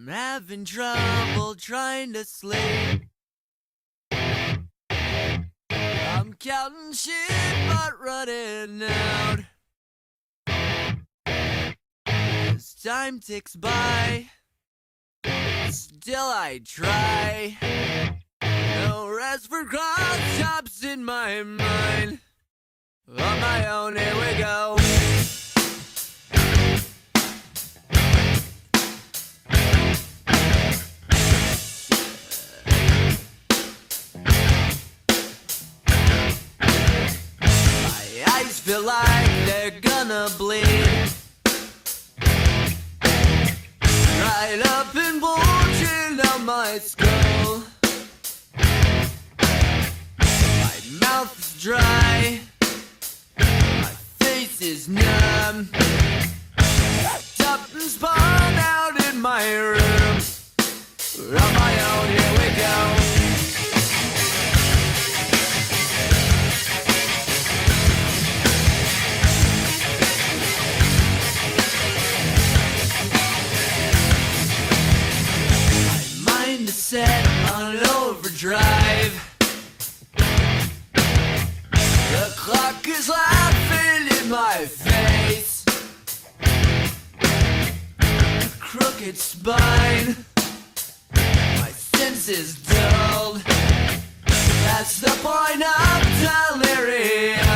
I'm having trouble trying to sleep. I'm counting sheep but running out. As time ticks by, still I try. No rest for cross-chops in my mind. On my own, here we go. My eyes feel like they're gonna bleed. Right up and bulging on my skull. My mouth is dry. My face is numb. Wrapped up and spun out in my room. On my own, here we go. Set on overdrive. The clock is laughing in my face. A crooked spine. My senses dulled. That's the point of delirium.